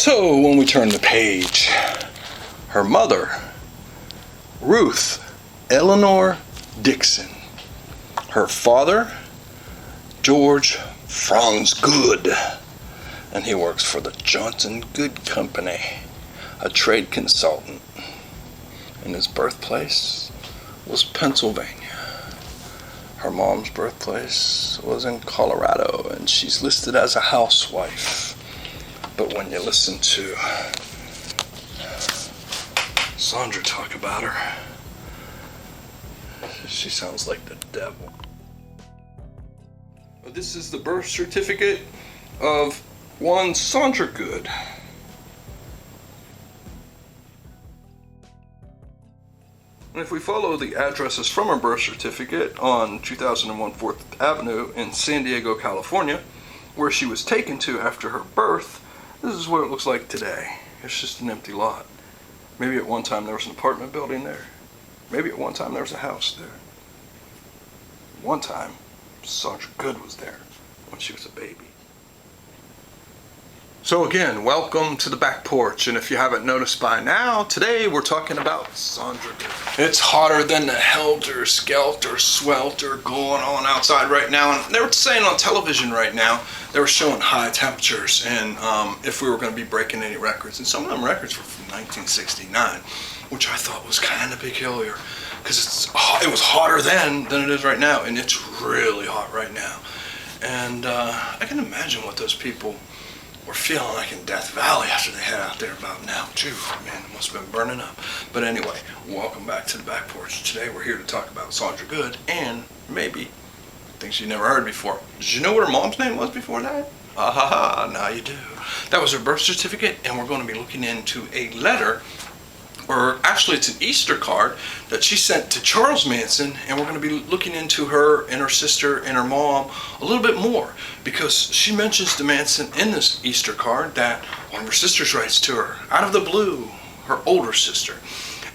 So when we turn the page, her mother, Ruth Eleanor Dixon. Her father, George Franz Good, and he works for the Johnson Good Company, a trade consultant. And his birthplace was Pennsylvania. Her mom's birthplace was in Colorado, and she's listed as a housewife. But when you listen to Sandra talk about her, she sounds like the devil. This is the birth certificate of one Sandra Good. And if we follow the addresses from her birth certificate on 2001 4th Avenue in San Diego, California, where she was taken to after her birth, this is what it looks like today. It's just an empty lot. Maybe at one time there was an apartment building there. Maybe at one time there was a house there. One time, Sandra Good was there when she was a baby. So again, welcome to the back porch, and if you haven't noticed by now, today we're talking about Sandra Good. It's hotter than the helter skelter swelter going on outside right now, and they were saying on television right now, they were showing high temperatures, and if we were going to be breaking any records, and some of them records were from 1969, which I thought was kind of peculiar, because it was hotter then than it is right now, and it's really hot right now. And I can imagine what those people were feeling like in Death Valley after they had out there about now too. Man, it must have been burning up. But anyway, welcome back to the back porch. Today we're here to talk about Sandra Good and maybe things you never heard before. Did you know what her mom's name was before that? Now you do. That was her birth certificate, and we're going to be looking into a letter, or actually it's an Easter card that she sent to Charles Manson, and we're going to be looking into her and her sister and her mom a little bit more, because she mentions to Manson in this Easter card that one of her sisters writes to her out of the blue, her older sister,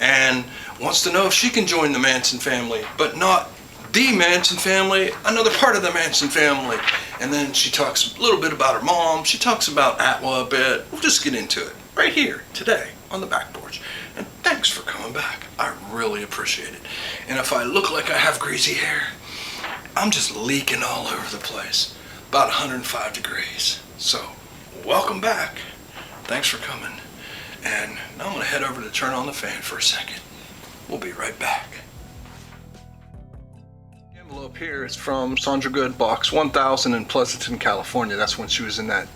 and wants to know if she can join the Manson family, but not the Manson family, another part of the Manson family. And then she talks a little bit about her mom. She talks about A.T.W.A a bit. We'll just get into it right here today on the back porch. And thanks for coming back. I really appreciate it. And if I look like I have greasy hair, I'm just leaking all over the place. About 105 degrees. So, welcome back. Thanks for coming. And now I'm going to head over to turn on the fan for a second. We'll be right back. The envelope here is from Sandra Good, box 1000 in Pleasanton, California. That's when she was in that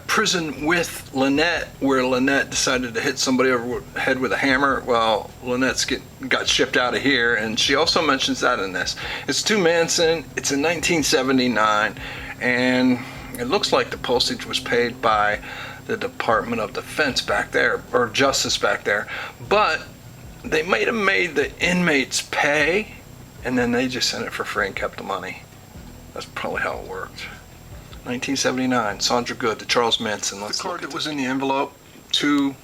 prison with Lynette, where Lynette decided to hit somebody over the head with a hammer. Well, Lynette's got shipped out of here, and she also mentions that in this. It's to Manson. It's in 1979, and it looks like the postage was paid by the Department of Defense back there, or Justice back there, but they might have made the inmates pay, and then they just sent it for free and kept the money. That's probably how it worked. 1979, Sandra Good to Charles Manson. The card that was in the envelope to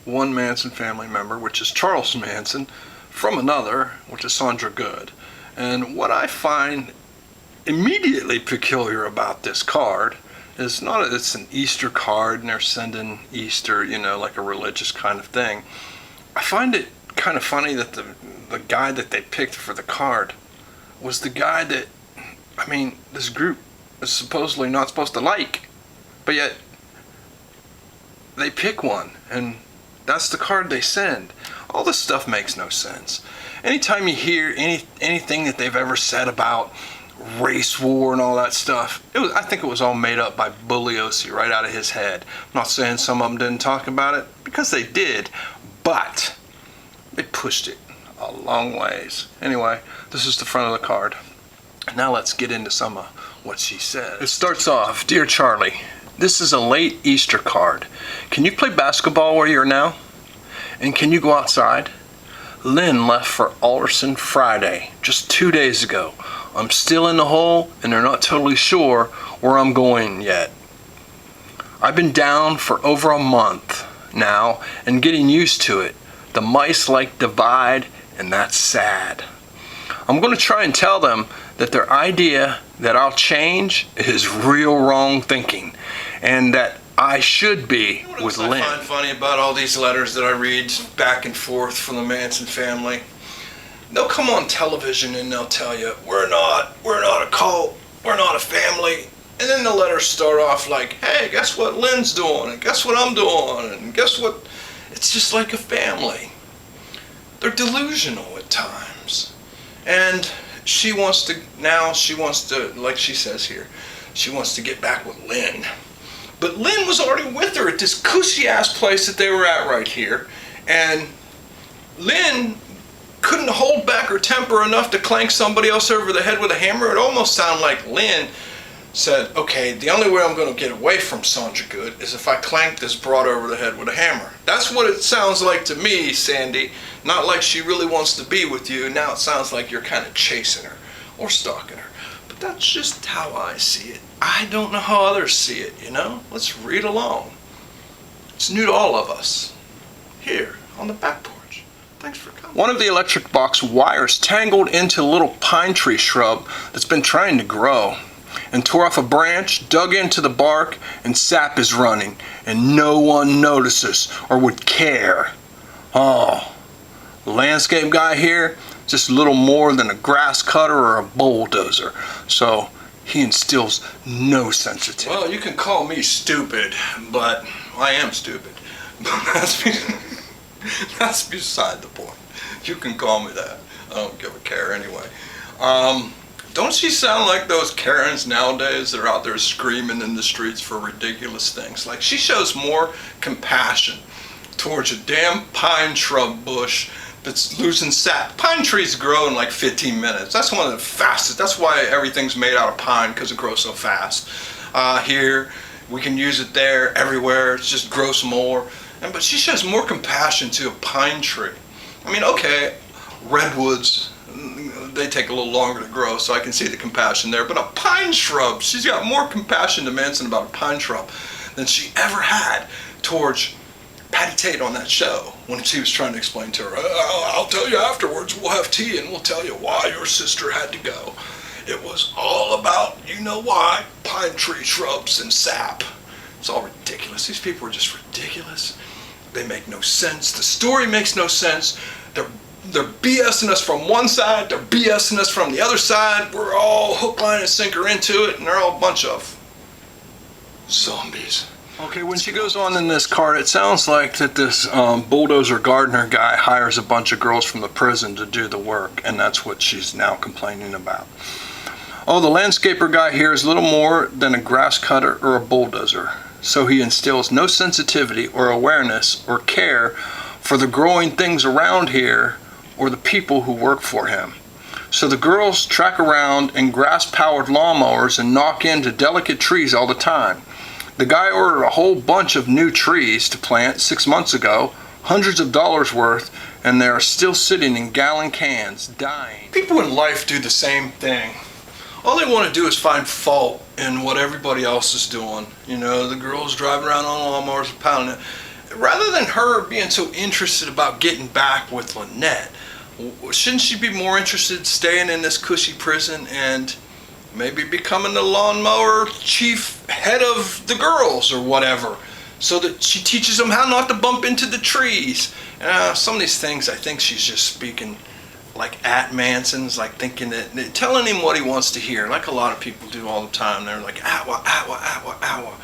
one Manson family member, which is Charles Manson, from another, which is Sandra Good. And what I find immediately peculiar about this card is not that it's an Easter card and they're sending Easter, you know, like a religious kind of thing. I find it kind of funny that the guy that they picked for the card was the guy that, I mean, this group is supposedly not supposed to like, but yet they pick one, and that's the card they send. All this stuff makes no sense. Anytime you hear anything that they've ever said about race war and all that stuff, I think it was all made up by Bugliosi right out of his head. I'm not saying some of them didn't talk about it, because they did, but they pushed it a long ways. Anyway, this is the front of the card. Now let's get into some of what she says. It starts off, Dear Charlie, this is a late Easter card. Can you play basketball where you are now? And can you go outside? Lynn left for Alderson Friday, just 2 days ago. I'm still in the hole, and they're not totally sure where I'm going yet. I've been down for over a month now and getting used to it. The mice like divide, and that's sad. I'm going to try and tell them that their idea that I'll change is real wrong thinking, and that I should be with Lynn. What I find funny about all these letters that I read back and forth from the Manson family, they'll come on television and they'll tell you, we're not a cult, we're not a family. And then the letters start off like, hey, guess what Lynn's doing? And guess what I'm doing? And guess what? It's just like a family. They're delusional at times. And she wants to, like she says here, she wants to get back with Lynn. But Lynn was already with her at this cushy-ass place that they were at right here. And Lynn couldn't hold back her temper enough to clank somebody else over the head with a hammer. It almost sounded like Lynn said, okay, the only way I'm going to get away from Sandra Good is if I clank this broad over the head with a hammer. That's what it sounds like to me, Sandy. Not like she really wants to be with you. Now it sounds like you're kind of chasing her or stalking her. But that's just how I see it. I don't know how others see it, you know? Let's read along. It's new to all of us here on the back porch. Thanks for coming. One of the electric box wires tangled into a little pine tree shrub that's been trying to grow, and tore off a branch, dug into the bark, and sap is running, and no one notices or would care. Oh, the landscape guy here, just a little more than a grass cutter or a bulldozer, so he instills no sensitivity. Well, you can call me stupid, but I am stupid. That's beside the point. You can call me that. I don't give a care anyway. Don't she sound like those Karens nowadays that are out there screaming in the streets for ridiculous things? Like, she shows more compassion towards a damn pine shrub bush that's losing sap. Pine trees grow in like 15 minutes. That's one of the fastest. That's why everything's made out of pine, because it grows so fast. Here, we can use it there, everywhere. It just grows more. But she shows more compassion to a pine tree. I mean, okay, redwoods, they take a little longer to grow, so I can see the compassion there. But a pine shrub, she's got more compassion to Manson about a pine shrub than she ever had towards Patty Tate on that show when she was trying to explain to her, I'll tell you afterwards, we'll have tea and we'll tell you why your sister had to go. It was all about, you know why, pine tree shrubs and sap. It's all ridiculous. These people are just ridiculous. They make no sense. The story makes no sense. They're BSing us from one side, they're BSing us from the other side. We're all hook, line, and sinker into it, and they're all a bunch of zombies. Okay, when she goes on in this card, it sounds like that this bulldozer gardener guy hires a bunch of girls from the prison to do the work, and that's what she's now complaining about. Oh, the landscaper guy here is little more than a grass cutter or a bulldozer, so he instills no sensitivity or awareness or care for the growing things around here or the people who work for him. So the girls track around in grass-powered lawnmowers and knock into delicate trees all the time. The guy ordered a whole bunch of new trees to plant 6 months ago, hundreds of dollars worth, and they are still sitting in gallon cans, dying. People in life do the same thing. All they want to do is find fault in what everybody else is doing. You know, the girl's driving around on lawnmowers, pounding it. Rather than her being so interested about getting back with Lynette, shouldn't she be more interested in staying in this cushy prison and maybe becoming the lawnmower chief head of the girls or whatever, so that she teaches them how not to bump into the trees? Some of these things, I think she's just speaking like at Manson's, like thinking that, telling him what he wants to hear, like a lot of people do all the time. They're like, "Awa, awa, awa, awa."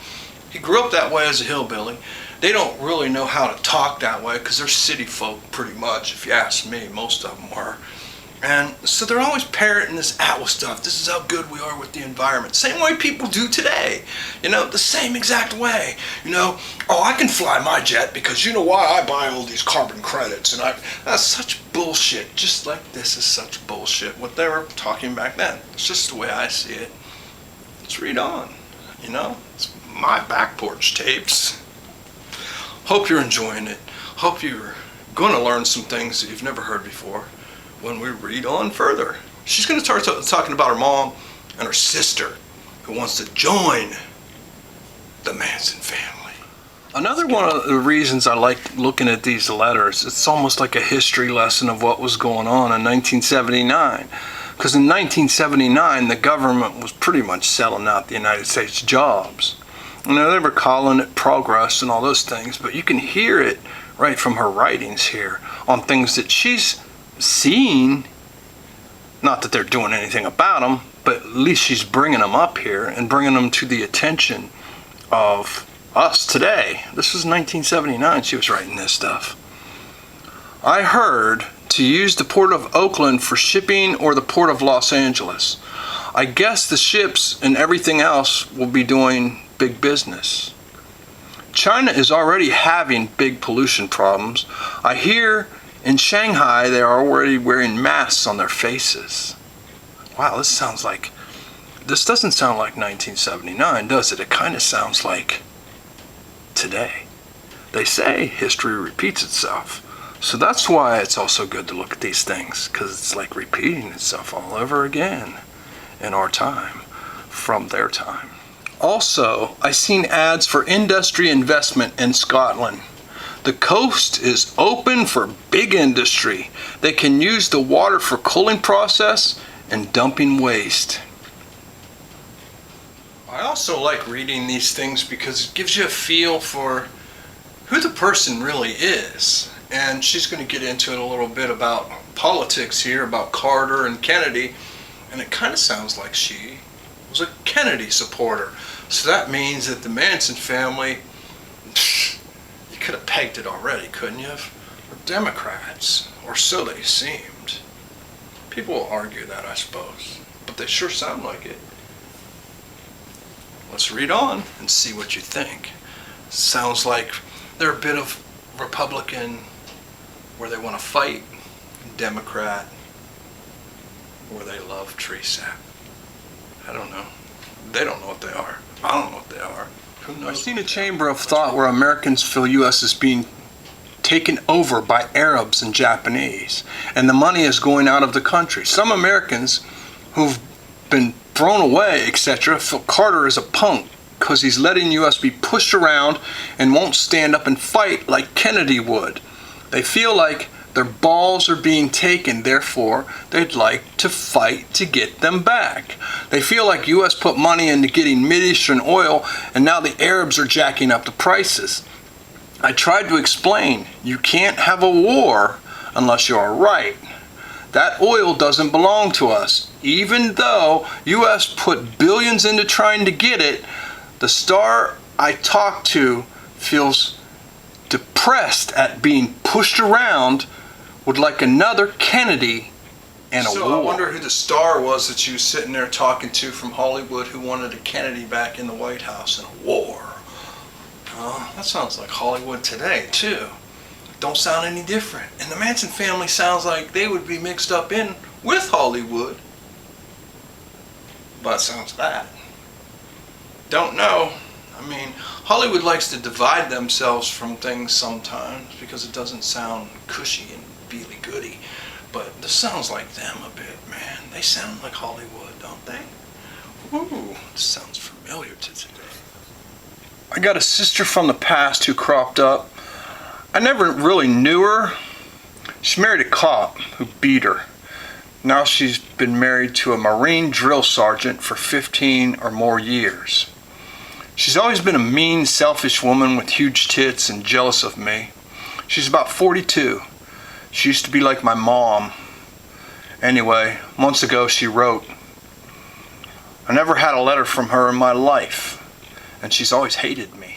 He grew up that way as a hillbilly. They don't really know how to talk that way because they're city folk pretty much, if you ask me. Most of them were. And so they're always parroting this ATWA stuff. This is how good we are with the environment. Same way people do today. You know, the same exact way. You know, oh, I can fly my jet because you know why? I buy all these carbon credits. And that's such bullshit. Just like this is such bullshit. What they were talking back then. It's just the way I see it. Let's read on. You know, it's my back porch tapes. Hope you're enjoying it. Hope you're going to learn some things that you've never heard before when we read on further. She's going to start talking about her mom and her sister who wants to join the Manson family. Another one of the reasons I like looking at these letters, it's almost like a history lesson of what was going on in 1979. Because in 1979, the government was pretty much selling out the United States jobs. You know, they were calling it progress and all those things, but you can hear it right from her writings here on things that she's seen. Not that they're doing anything about them, but at least she's bringing them up here and bringing them to the attention of us today. This was 1979 she was writing this stuff. I heard to use the Port of Oakland for shipping or the Port of Los Angeles. I guess the ships and everything else will be doing big business. China is already having big pollution problems. I hear in Shanghai they are already wearing masks on their faces. Wow, this doesn't sound like 1979, does it? It kind of sounds like today. They say history repeats itself. So that's why it's also good to look at these things, because it's like repeating itself all over again in our time, from their time. Also, I seen ads for industry investment in Scotland. The coast is open for big industry. They can use the water for cooling process and dumping waste. I also like reading these things because it gives you a feel for who the person really is. And she's going to get into it a little bit about politics here, about Carter and Kennedy. And it kind of sounds like she was a Kennedy supporter. So that means that the Manson family, you could have pegged it already, couldn't you? Were Democrats, or so they seemed. People will argue that, I suppose, but they sure sound like it. Let's read on and see what you think. Sounds like they're a bit of Republican, where they want to fight, Democrat, where they love tree sap. I don't know. They don't know what they are. I don't know what they are. Who knows? I've seen a chamber of thought where Americans feel U.S. is being taken over by Arabs and Japanese, and the money is going out of the country. Some Americans who've been thrown away, etc., feel Carter is a punk because he's letting U.S. be pushed around and won't stand up and fight like Kennedy would. They feel like their balls are being taken, therefore they'd like to fight to get them back. They feel like U.S. put money into getting Mideastern oil, and now the Arabs are jacking up the prices. I tried to explain, you can't have a war unless you're right. That oil doesn't belong to us. Even though U.S. put billions into trying to get it, the star I talked to feels depressed at being pushed around, would like another Kennedy and a war. So I wonder who the star was that you was sitting there talking to from Hollywood who wanted a Kennedy back in the White House in a war. That sounds like Hollywood today, too. Don't sound any different. And the Manson family sounds like they would be mixed up in with Hollywood. But it sounds bad. Don't know. I mean, Hollywood likes to divide themselves from things sometimes because it doesn't sound cushy and beely-goody. But this sounds like them a bit, man. They sound like Hollywood, don't they? Ooh, this sounds familiar to today. I got a sister from the past who cropped up. I never really knew her. She married a cop who beat her. Now she's been married to a Marine drill sergeant for 15 or more years. She's always been a mean, selfish woman with huge tits and jealous of me. She's about 42. She used to be like my mom. Anyway, months ago she wrote, I never had a letter from her in my life, and she's always hated me.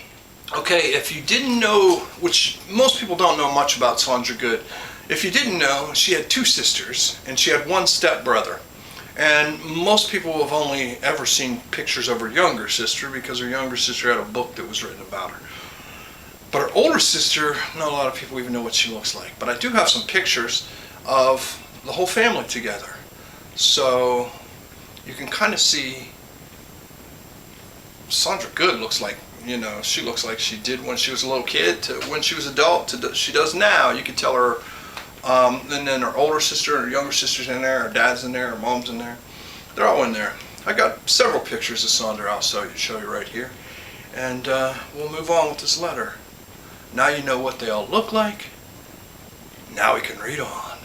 Okay, if you didn't know, which most people don't know much about Sandra Good, if you didn't know, she had two sisters, and she had one stepbrother. And most people have only ever seen pictures of her younger sister because her younger sister had a book that was written about her. But her older sister, not a lot of people even know what she looks like. But I do have some pictures of the whole family together. So you can kind of see Sandra Good looks like, you know, she looks like she did when she was a little kid to when she was adult to she does now. You can tell her. And then her older sister and her younger sister's in there, her dad's in there, her mom's in there. They're all in there. I got several pictures of Sandra I'll show you right here. And we'll move on with this letter. Now you know what they all look like. Now we can read on.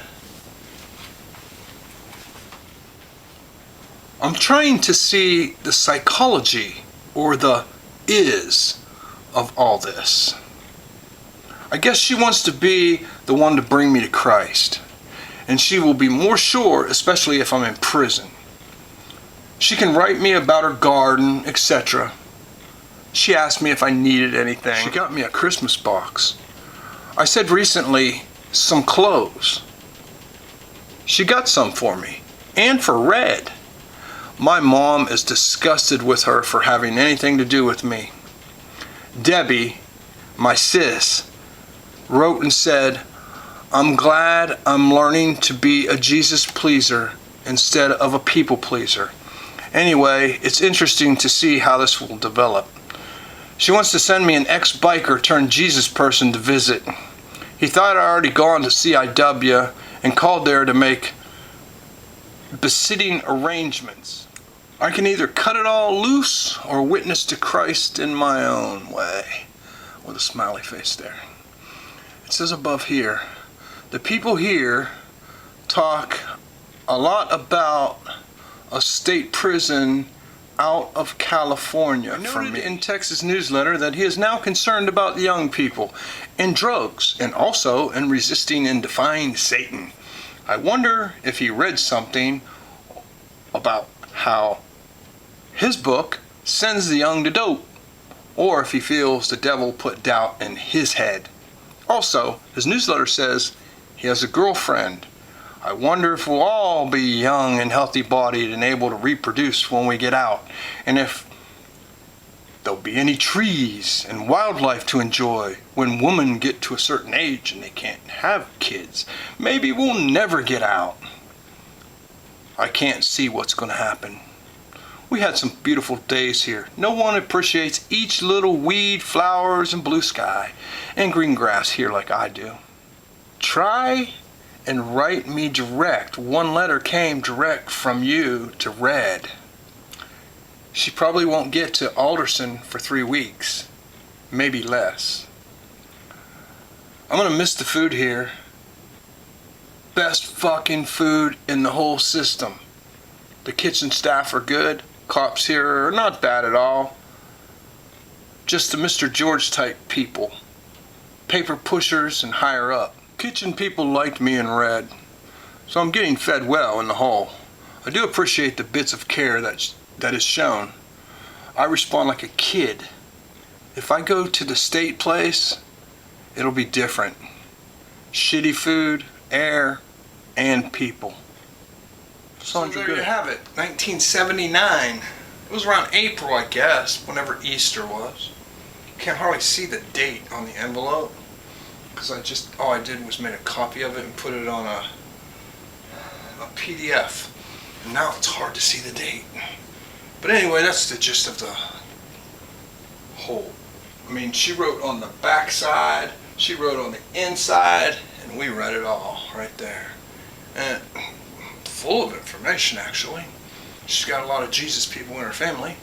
I'm trying to see the psychology or the is of all this? I guess she wants to be the one to bring me to Christ. And she will be more sure, especially if I'm in prison. She can write me about her garden, etc. She asked me if I needed anything. She got me a Christmas box. I said recently, some clothes. She got some for me, and for Red. My mom is disgusted with her for having anything to do with me. Debbie, my sis, wrote and said, I'm glad I'm learning to be a Jesus pleaser instead of a people pleaser. Anyway, it's interesting to see how this will develop. She wants to send me an ex-biker turned Jesus person to visit. He thought I'd already gone to see A.T.W.A and called there to make besitting arrangements. I can either cut it all loose or witness to Christ in my own way. With a smiley face there. It says above here, the people here talk a lot about a state prison out of California. He noted in Texas newsletter that he is now concerned about the young people and drugs, and also in resisting and defying Satan. I wonder if he read something about how his book sends the young to dope, or if he feels the devil put doubt in his head. Also, his newsletter says he has a girlfriend. I wonder if we'll all be young and healthy bodied and able to reproduce when we get out, and if there'll be any trees and wildlife to enjoy when women get to a certain age and they can't have kids. Maybe we'll never get out. I can't see what's going to happen. We had some beautiful days here. No one appreciates each little weed, flowers, and blue sky and green grass here like I do. Try and write me direct. One letter came direct from you to Red. She probably won't get to Alderson for 3 weeks, maybe less. I'm gonna miss the food here. Best fucking food in the whole system. The kitchen staff are good. Cops here are not bad at all. Just the Mr. George type people. Paper pushers and higher up. Kitchen people liked me and Red, so I'm getting fed well in the whole. I do appreciate the bits of care that is shown. I respond like a kid. If I go to the state place, it'll be different. Shitty food, air, and people. Sandra Good. There you have it, 1979. It was around April, I guess, whenever Easter was. Can't hardly see the date on the envelope, because all I did was made a copy of it and put it on a PDF. And now it's hard to see the date. But anyway, that's the gist of the whole. I mean, she wrote on the back side, she wrote on the inside, and we read it all right there. And full of information, actually. She's got a lot of Jesus people in her family,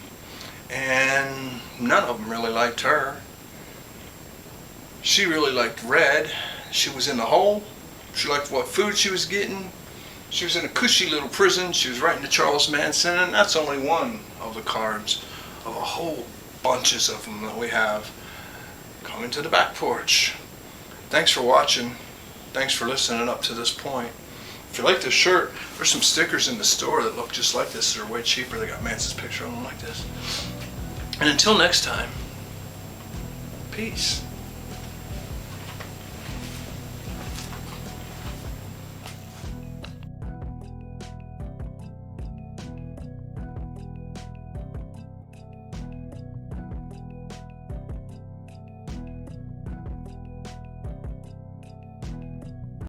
and none of them really liked her. She really liked Red. She was in the hole. She liked what food she was getting. She was in a cushy little prison. She was writing to Charles Manson, and that's only one of the cards of a whole bunches of them that we have coming to the back porch. Thanks for watching. Thanks for listening up to this point. If you like this shirt, there's some stickers in the store that look just like this. They're way cheaper. They got Manson's picture on them like this. And until next time, peace.